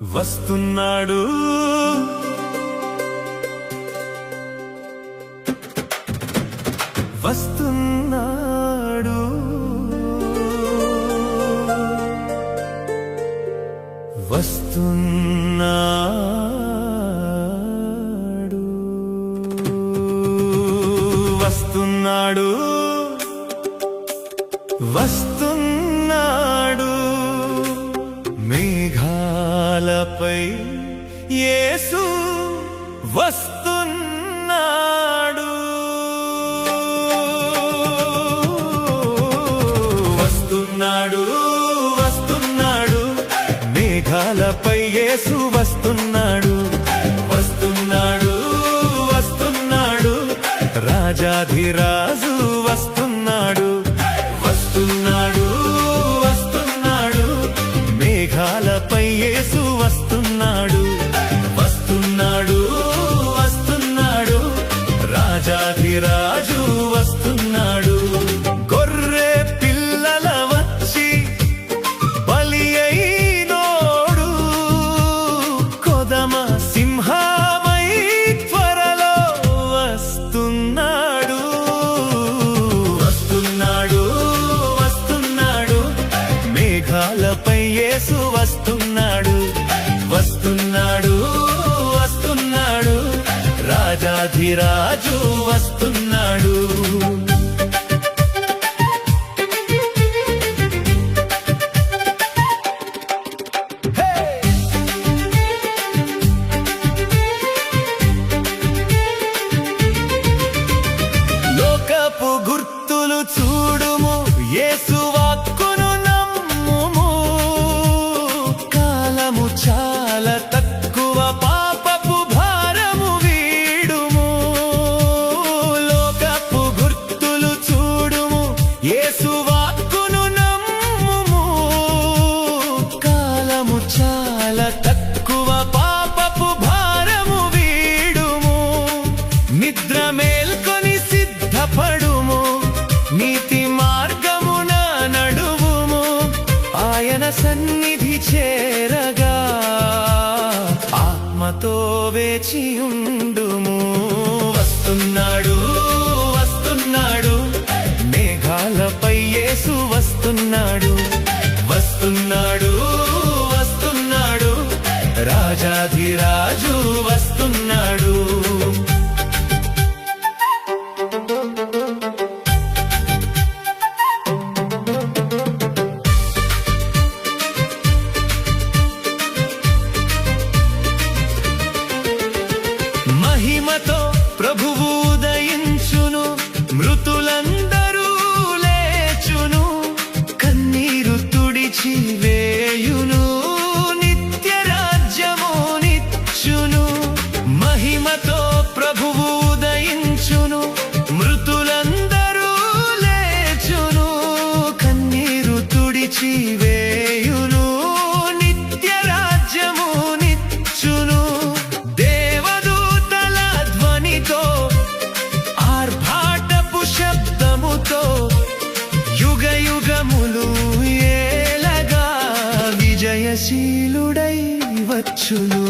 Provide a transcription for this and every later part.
వస్తున్నాడు వస్తున్నాడు వస్తున్నాడు వస్తున్నాడు వస్తున్నాడు మేఘాలపై యేసు వస్తున్నాడు వస్తున్నాడు వస్తున్నాడు మేఘాలపై యేసు వస్తున్నాడు వస్తున్నాడు వస్తున్నాడు రాజాధిరాజు వస్తున్నాడు వస్తున్నాడు వస్తున్నాడు మేఘాలపై యేసు వస్తున్నాడు వస్తున్నాడు వస్తున్నాడు రాజాధిరాజు వస్తున్నాడు గొర్రె పిల్లల వచ్చి బలి అయినోడు కొదమ సింహమై త్వరలో వస్తున్నాడు వస్తున్నాడు వస్తున్నాడు మేఘాలపై యేసు వస్తున్నాడు వస్తున్నాడు వస్తున్నాడు రాజాధిరాజు వస్తున్నాడు లోకపు గుర్తులు చూడుము యేసు వాక్కును నమ్ముము కాలము చాలా తక్కువ పాపపు భారము వీడుము లోకపు గుర్తులు చూడుము యేసు వాక్కును నమ్ముము కాలము చాలా తక్కువ పాపపు భారము వీడుము నిద్ర మేల్కొని సిద్ధపడుము నీతి మార్గమున నడువుము ఆయన సన్నిధి చేరగా ఆత్మతో వేచియుండుము వస్తున్నాడు వస్తున్నాడు మేఘాలపై యేసు వస్తున్నాడు వస్తున్నాడు వస్తున్నాడు రాజాధిరాజు వస్తున్నాడు మహిమతో ప్రభువు ఉదయించును మృతులందరూ లేచును కన్నీరు తుడిచి వేయును నిత్య రాజ్యము నిచ్చును మహిమతో ప్రభువు ఉదయించును మృతులందరూ లేచును కన్నీరు తుడిచి వేయును నిత్య రాజ్యము నిచ్చును శబ్దముతో యుగ యుగములు ఏలగా విజయశీలుడై వచ్చును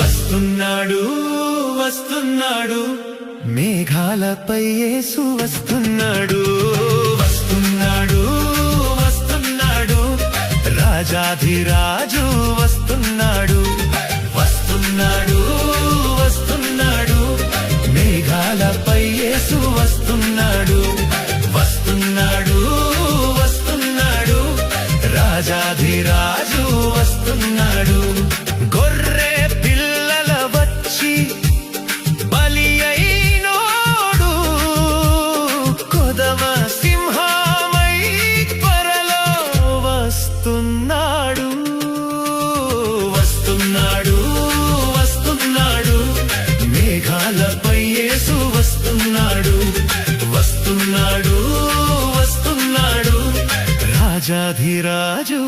వస్తున్నాడు వస్తున్నాడు మేఘాలపై యేసు వస్తున్నాడు వస్తున్నాడు వస్తున్నాడు రాజాధిరాజు వస్తున్నాడు వస్తున్నాడు వస్తున్నాడు మేఘాలపై యేసు వస్తున్నాడు వస్తున్నాడు వస్తున్నాడు రాజాధిరాజు వస్తున్నాడు గొర్రె పిల్లల వచ్చి బలి అయినోడు కొదమ సింహమై త్వరలో వస్తున్నాడు వస్తున్నాడు వస్తున్నాడు మేఘాలపై యేసు వస్తున్నాడు వస్తున్నాడు వస్తున్నాడు రాజాధిరాజు